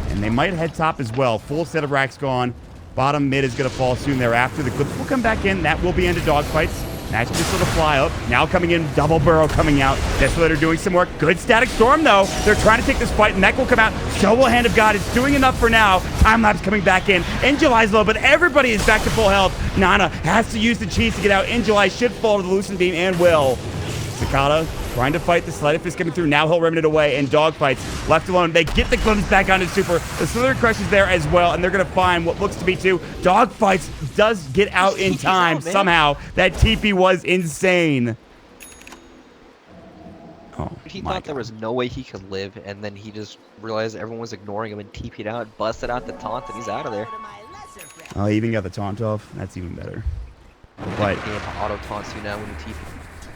And they might head top as well. Full set of racks gone. Bottom mid is going to fall soon thereafter. The clips will come back in. That will be into dogfights. Magic Missile to fly up. Now coming in, double burrow coming out. Desolator doing some work. Good static storm, though. They're trying to take this fight, and that will come out. So will Hand of God. It's doing enough for now. Time-lapse coming back in. In July's low, but everybody is back to full health. Nana has to use the cheese to get out. In July should fall to the Lucent Beam and will. Cicada trying to fight the Sleight of Fist coming through. Now he'll remnant it away, and dogfights left alone. They get the glimpse back onto Super. The Slither Crush is there as well, and they're going to find what looks to be 2. Dogfights does get out in time somehow. That TP was insane. Oh, he thought there was no way he could live, and then he just realized everyone was ignoring him and TP'd out, busted out the taunt, and he's out of there. Oh, he even got the taunt off. That's even better. But game auto taunts you now when you TP.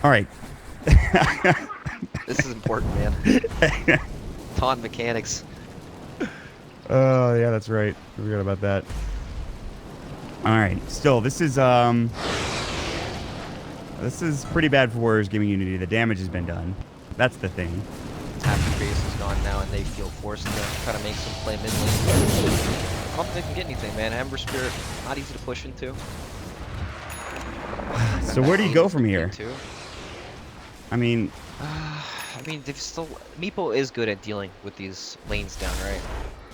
All right. This is important, man. Taunt mechanics. Oh, yeah, that's right. I forgot about that. All right. Still, this is pretty bad for Warriors Gaming Unity. The damage has been done. That's the thing. Happy Face is gone now, and they feel forced to try to make some play mid lane. I don't think they can get anything, man. Ember Spirit, not easy to push into. So where do you go from here? I mean, they've still... Meepo is good at dealing with these lanes down, right?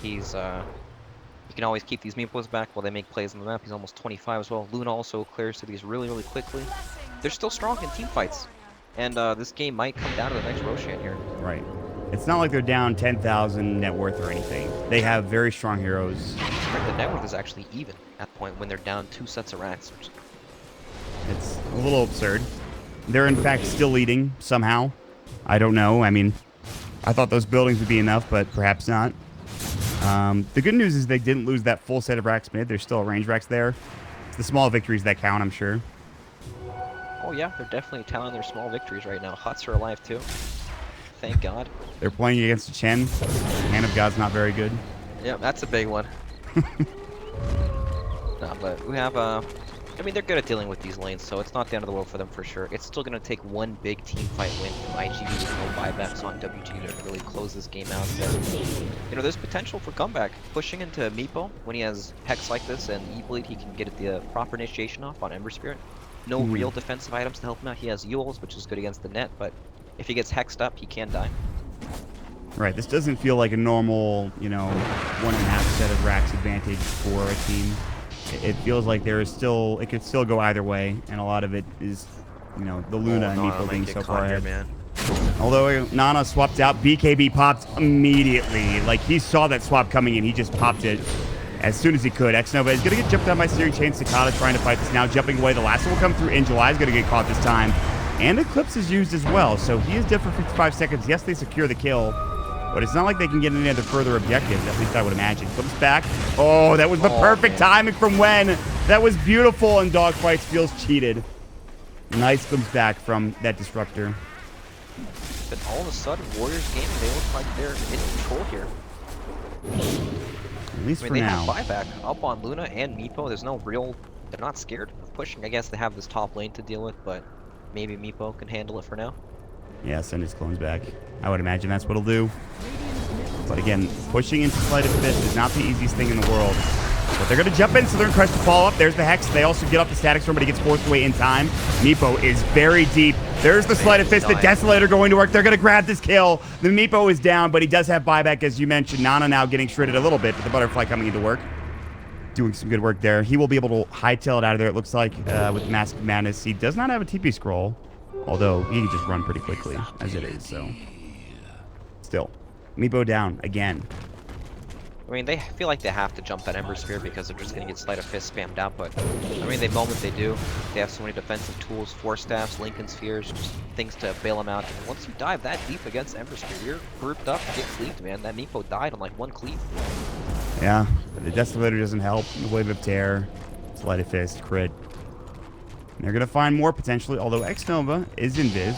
He's, you can always keep these Meepos back while they make plays on the map. He's almost 25 as well. Luna also clears through these really, really quickly. They're still strong in team fights. And this game might come down to the next Roshan here. Right. It's not like they're down 10,000 net worth or anything. They have very strong heroes. The net worth is actually even at the point when they're down 2 sets of racks. It's a little absurd. They're, in fact, still leading somehow. I don't know. I mean, I thought those buildings would be enough, but perhaps not. The good news is they didn't lose that full set of racks mid. There's still range racks there. It's the small victories that count, I'm sure. Oh, yeah. They're definitely telling their small victories right now. Huts are alive, too. Thank God. They're playing against a Chen. Hand of God's not very good. Yeah, that's a big one. No, but we have... I mean, they're good at dealing with these lanes, so it's not the end of the world for them for sure. It's still going to take one big team fight win from IGV with no buybacks on WG to really close this game out. So, you know, there's potential for comeback. Pushing into Meepo when he has Hex like this and E-Bleed, he can get the proper initiation off on Ember Spirit. No real defensive items to help him out. He has Yules, which is good against the net, but if he gets hexed up, he can die. Right, this doesn't feel like a normal, you know, 1.5 set of racks advantage for a team. It feels like there is still, it could still go either way, and a lot of it is, you know, the Luna and Meepo being so far ahead. Man. Although Nana swapped out, BKB popped immediately. Like, he saw that swap coming in. He just popped it as soon as he could. X-Nova is going to get jumped on by Steering Chain. Cicada trying to fight this now. Jumping away. The last one will come through. In July is going to get caught this time. And Eclipse is used as well. So he is dead for 55 seconds. Yes, they secure the kill. But it's not like they can get any other further objectives. At least I would imagine. Comes back. Oh, that was the perfect timing from Wen. That was beautiful. And Dogfights feels cheated. Nice comes back from that Disruptor. But all of a sudden, Warriors game, they look like they're in control here. At least for they now. have buyback up on Luna and Meepo. There's no real... They're not scared of pushing. I guess they have this top lane to deal with, but maybe Meepo can handle it for now. Yeah, send his clones back. I would imagine that's what he'll do. But again, pushing into Sleight of Fist is not the easiest thing in the world. But they're going to jump in, Southern Crush to follow up. There's the Hex. They also get off the Static Storm, but he gets forced away in time. Meepo is very deep. There's the Sleight of Fist. The Desolator going to work. They're going to grab this kill. The Meepo is down, but he does have buyback, as you mentioned. Nana now getting shredded a little bit, but the Butterfly coming into work. Doing some good work there. He will be able to hightail it out of there, it looks like, with Mask of Madness. He does not have a TP scroll, although he can just run pretty quickly, as it is, so. Still. Meepo down, again. I mean, they feel like they have to jump that Ember Sphere because they're just going to get Sleight of Fist spammed out, but I mean, the moment they do, they have so many defensive tools, Force Staffs, Lincoln Spheres, just things to bail them out. And once you dive that deep against Ember Sphere, you're grouped up, get cleaved, man. That Meepo died on like one cleave. Yeah, but the Desolator doesn't help. The Wave of Terror, Sleight of Fist, crit. And they're going to find more potentially, although X-Nova is invis,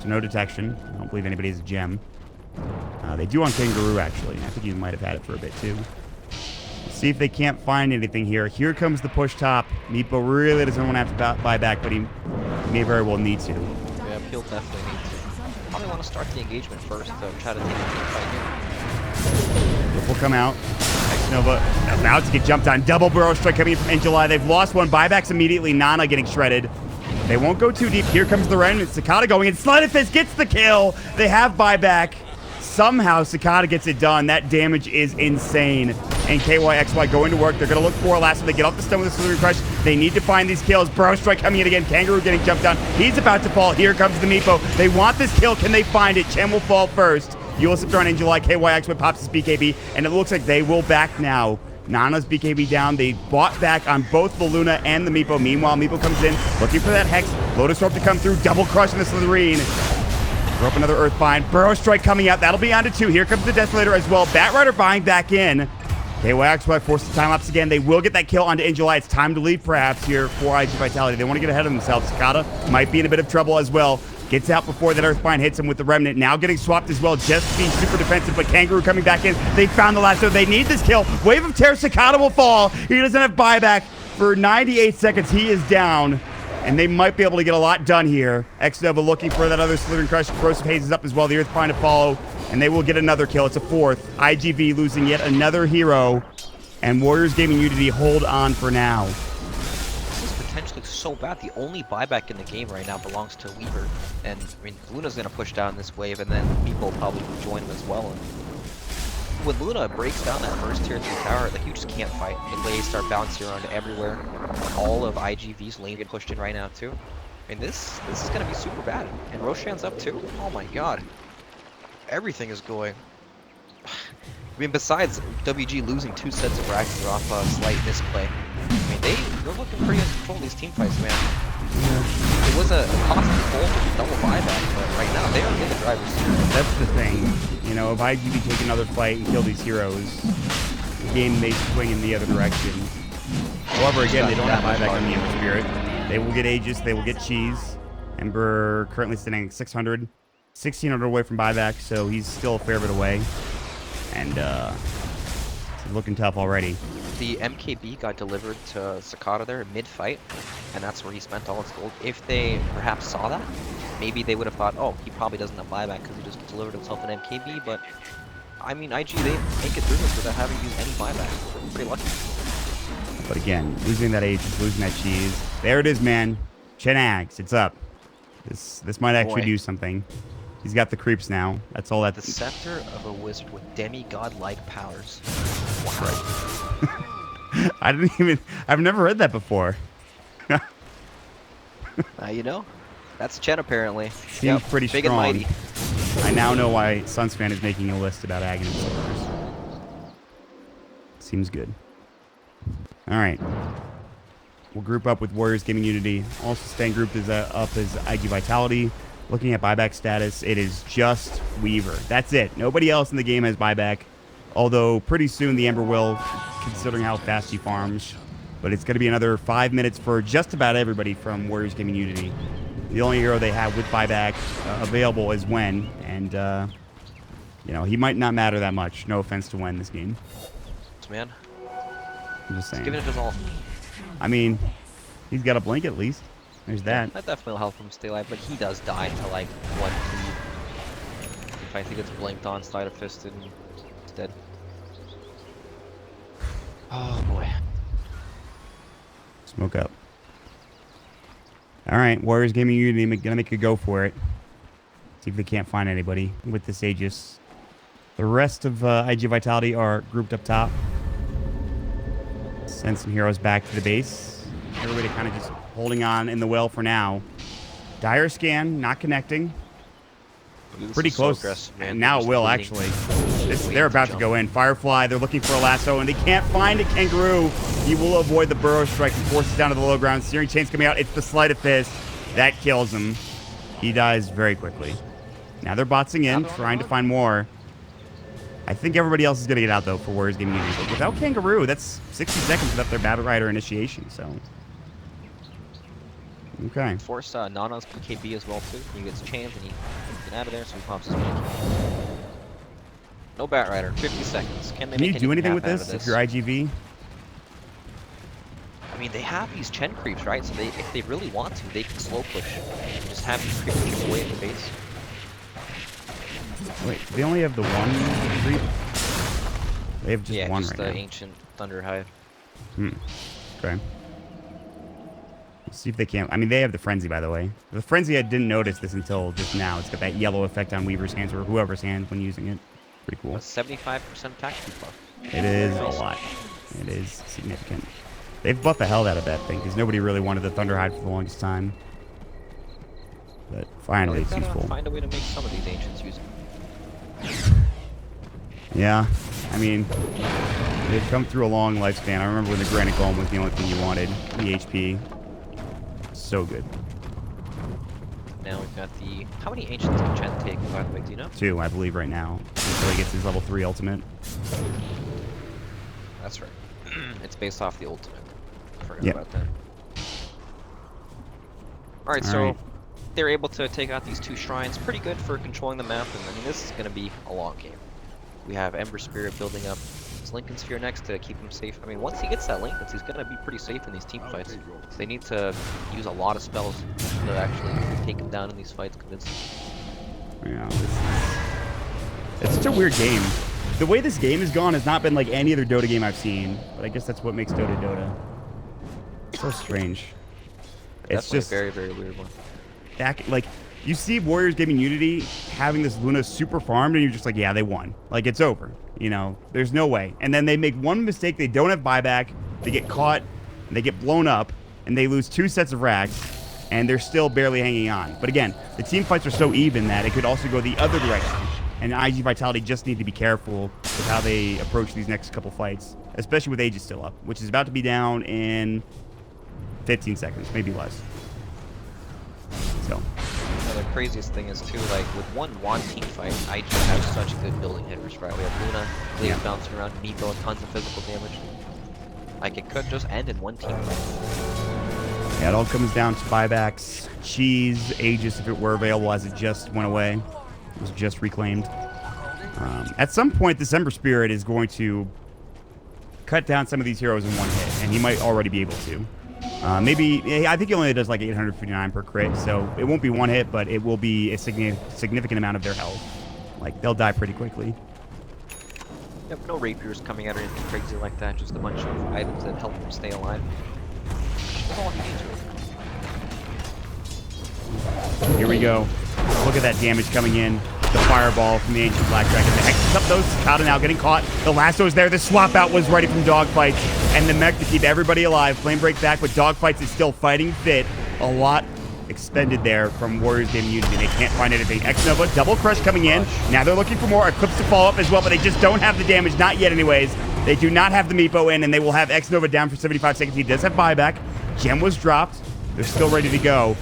so no detection. I don't believe anybody has a gem. They do on Kangaroo, actually. I think he might have had it for a bit, too. Let's see if they can't find anything here. Here comes the push top. Meepo really doesn't want to have to buy back, but he may very well need to. Yeah, he'll definitely need to. Probably want to start the engagement first to try to take the team fight here. Rip will come out. X-Nova about to get jumped on. Double Burrow Strike coming in from In July. They've lost one. Buybacks immediately. Nana getting shredded. They won't go too deep. Here comes the Remnant. Cicada going in. Sleight of Fist gets the kill. They have buyback. Somehow, Cicada gets it done. That damage is insane. And KYXY going to work. They're going to look for a last one. They get off the stone with the Slithering Crush. They need to find these kills. Burrow Strike coming in again. Kangaroo getting jumped on. He's about to fall. Here comes the Meepo. They want this kill. Can they find it? Chen will fall first. Ulisip in July. KYXY pops his BKB. And it looks like they will back now. Nana's BKB down. They bought back on both the Luna and the Meepo. Meanwhile, Meepo comes in looking for that Hex. Lotus Orb to come through. Double crush in the Slitherine. Throw up another Earthbind. Burrow Strike coming out. That'll be on to 2. Here comes the Desolator as well. Batrider buying back in. KYXY forces time lapse again. They will get that kill onto In July. It's time to leave perhaps here for IG Vitality. They want to get ahead of themselves. Cicada might be in a bit of trouble as well. Gets out before that Earthbind hits him with the Remnant. Now getting swapped as well, just being super defensive, but Kangaroo coming back in. They found the last, so they need this kill. Wave of Terror, Cicada will fall. He doesn't have buyback for 98 seconds. He is down, and they might be able to get a lot done here. X-Nova looking for that other Slithering Crush. Corrosive Haze is up as well. The Earthbind to follow, and they will get another kill. It's a 4th. IGV losing yet another hero, and Warriors Gaming Unity hold on for now. Potentially so bad. The only buyback in the game right now belongs to Weaver, and I mean Luna's gonna push down this wave, and then people probably will join him as well. And when Luna breaks down that first tier 3 tower, like you just can't fight. The lanes start bouncing around everywhere. All of IGV's lane get pushed in right now too. I mean this is gonna be super bad. And Roshan's up too. Oh my god, everything is going. I mean, besides WG losing 2 sets of racks off a slight misplay, I mean, they're looking pretty in control of these team fights, man. Yeah. It was a costly pull with double buyback, but right now they are in the driver's seat. That's the thing. You know, if IGV take another fight and kill these heroes, the game may swing in the other direction. However, again, they don't have buyback on the Ember Spirit. They will get Aegis, they will get Cheese. Ember currently standing at 600, 1600 away from buyback, so he's still a fair bit away. And it's looking tough already. The MKB got delivered to Cicada there mid-fight, and that's where he spent all his gold. If they perhaps saw that, maybe they would have thought, oh, he probably doesn't have buyback because he just delivered himself an MKB, but I mean, IG, they make it through this without having used any buyback. They're pretty lucky. But again, losing that Aegis, losing that Cheese. There it is, man. Chenags, it's up. This might actually do something. He's got the creeps now. That's all that. The scepter of a wizard with demigod-like powers. Wow. Right. I've never read that before. You know, that's Chen apparently. Seems pretty big strong. and mighty. I now know why Sunsfan is making a list about Aghanim servers. Seems good. All right. We'll group up with Warriors Gaming Unity. Also staying grouped up as IG Vitality. Looking at buyback status, it is just Weaver. That's it. Nobody else in the game has buyback. Although pretty soon the Ember will, considering how fast he farms. But it's going to be another 5 minutes for just about everybody from Warriors Gaming Unity. The only hero they have with buyback available is Wen. And, you know, he might not matter that much. No offense to Wen this game. Man. I'm just saying. He's giving it his all. I mean, he's got a blink at least. There's that. That definitely will help him stay alive, but he does die to like 1 2. If I think it's blinked on, Slider Fisted, and he's dead. Oh boy. Smoke up. All right, Warriors Gaming Unity gonna make a go for it. See if they can't find anybody with this Aegis. The rest of IG Vitality are grouped up top. Send some heroes back to the base. Everybody kind of just holding on in the well for now. Dire Scan, not connecting. Pretty close. So and now it will, actually. They're about to go in. Firefly, they're looking for a lasso, and they can't find a Kangaroo. He will avoid the Burrow Strike and forces down to the low ground. Searing Chain's coming out. It's the Sleight of Fist. That kills him. He dies very quickly. Now they're botsing in, trying to find more. I think everybody else is going to get out, though, for Warriors Gaming Unity. But without Kangaroo, that's 60 seconds without their Battle Rider initiation, so... Okay. Force Nana's PKB as well, too. He gets chains and he can get out of there, so he pops his PKB. No Bat Rider, 50 seconds. Can you do anything with this if you're IGV? I mean, they have these Chen creeps, right? So they, if they really want to, they can slow push and just have these creeps keep away at the base. Wait, they only have the one creep? They have just one right now. Yeah, just the Ancient Thunderhide. Okay. Let's see if they can. I mean, they have the Frenzy, by the way. The Frenzy, I didn't notice this until just now. It's got that yellow effect on Weaver's hands or whoever's hands when using it. Pretty cool. 75% attack speed buff. It is a lot. It is significant. They've buffed the hell out of that thing because nobody really wanted the Thunderhide for the longest time. But finally, it's useful. Find a way to make some of these Ancients useful. Yeah, I mean, they've come through a long lifespan. I remember when the Granite Golem was the only thing you wanted. The HP. So good. Now we've got the... How many Ancients can Chen take, by the way, do you know? 2, I believe, right now. Until he gets his level 3 ultimate. That's right. It's based off the ultimate. I forgot about that. Alright, so... They're able to take out these 2 shrines. Pretty good for controlling the map, and I mean, this is going to be a long game. We have Ember Spirit building up his Lincoln Sphere next to keep him safe. I mean, once he gets that Lincoln, he's going to be pretty safe in these team fights. So they need to use a lot of spells to actually take him down in these fights convincingly. Yeah, it's such a weird game. The way this game has gone has not been like any other Dota game I've seen, but I guess that's what makes Dota Dota. It's so strange. It's just a very, very weird one. Like, you see Warriors Gaming Unity having this Luna super farmed, and you're just like, yeah, they won. Like, it's over. You know, there's no way. And then they make one mistake. They don't have buyback. They get caught. And they get blown up. And they lose 2 sets of racks. And they're still barely hanging on. But again, the team fights are so even that it could also go the other direction. And IG Vitality just need to be careful with how they approach these next couple fights. Especially with Aegis still up, which is about to be down in 15 seconds, maybe less. So. The craziest thing is too, like with one team fight, IG has such good building hitters, right? We have Luna, Glaze bouncing around, Meepo, and tons of physical damage. Like it could just end in one team fight. Yeah, it all comes down to buybacks, cheese, Aegis if it were available, as it just went away. It was just reclaimed. At some point, this Ember Spirit is going to cut down some of these heroes in one hit, and he might already be able to. Maybe, I think he only does like 859 per crit, so it won't be one hit, but it will be a significant amount of their health. Like, they'll die pretty quickly. Yep, no rapiers coming out or anything crazy like that, just a bunch of items that help them stay alive. That's all he needs, really. Here we go. Look at that damage coming in. The fireball from the Ancient Black Dragon. The Hex is up, though. Cicada now getting caught. The lasso's there. The swap out was ready from dogfights. And the mech to keep everybody alive. Flame break back, but dogfights is still fighting fit. A lot expended there from Warriors Game Unity. They can't find anything. X-Nova, double crush coming in. Now they're looking for more Eclipse to follow up as well, but they just don't have the damage. Not yet anyways. They do not have the Meepo in, and they will have X-Nova down for 75 seconds. He does have buyback. Gem was dropped. They're still ready to go.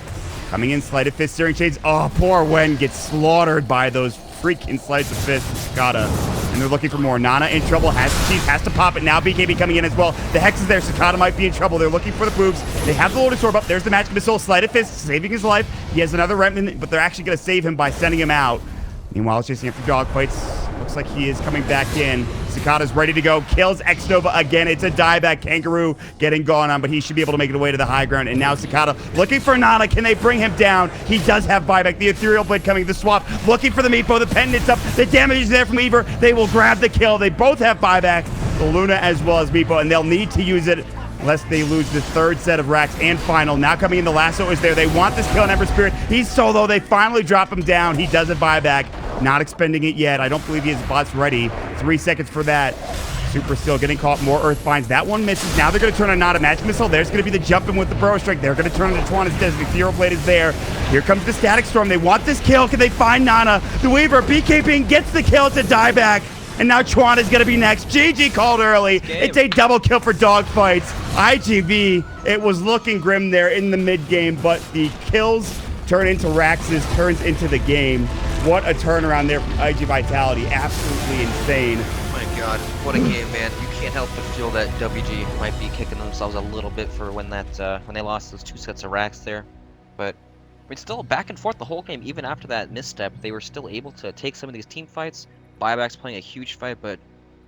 Coming in, Sleight of Fist, Searing Shades. Oh, poor Wen gets slaughtered by those freaking Sleights of Fist. Sakata. And they're looking for more. Nana in trouble. Has to pop it. Now BKB coming in as well. The Hex is there. Sakata might be in trouble. They're looking for the boobs. They have the Lotus Orb up. There's the Magic Missile. Sleight of Fist saving his life. He has another Remnant, but they're actually going to save him by sending him out. Meanwhile, chasing after Dogfights. Looks like he is coming back in. Sakata's ready to go. Kills X-Nova again. It's a dieback. Kangaroo getting gone on, but he should be able to make it away to the high ground. And now Sakata looking for Nana. Can they bring him down? He does have buyback. The Ethereal Blade coming. The swap. Looking for the Meepo. The pendant's up. The damage is there from Weaver. They will grab the kill. They both have buyback. The Luna as well as Meepo, and they'll need to use it lest they lose the third set of racks and final. Now coming in, the Lasso is there. They want this kill on Ember Spirit. He's solo. They finally drop him down. He does a buyback. Not expending it yet. I don't believe he has bots ready. 3 seconds for that. Super still getting caught. More Earth Binds. That one misses. Now they're going to turn on Nana. Magic Missile. There's going to be the jump in with the Burrow Strike. They're going to turn on the Twan instead. The Ethereal Blade is there. Here comes the Static Storm. They want this kill. Can they find Nana? The Weaver BKB gets the kill to dieback. And now Twan is going to be next. GG called early. It's a double kill for Dogfights. IGV, it was looking grim there in the mid game, but the kills turn into Raxes, turns into the game. What a turnaround there from IG Vitality. Absolutely insane. Oh my god, what a game, man. You can't help but feel that WG might be kicking themselves a little bit for when they lost those 2 sets of racks there. But I mean, still back and forth the whole game. Even after that misstep, they were still able to take some of these team fights. Buyback's playing a huge fight, but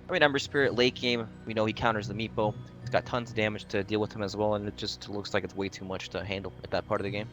I mean, Ember Spirit late game, we know he counters the Meepo. He's got tons of damage to deal with him as well, and it just looks like it's way too much to handle at that part of the game.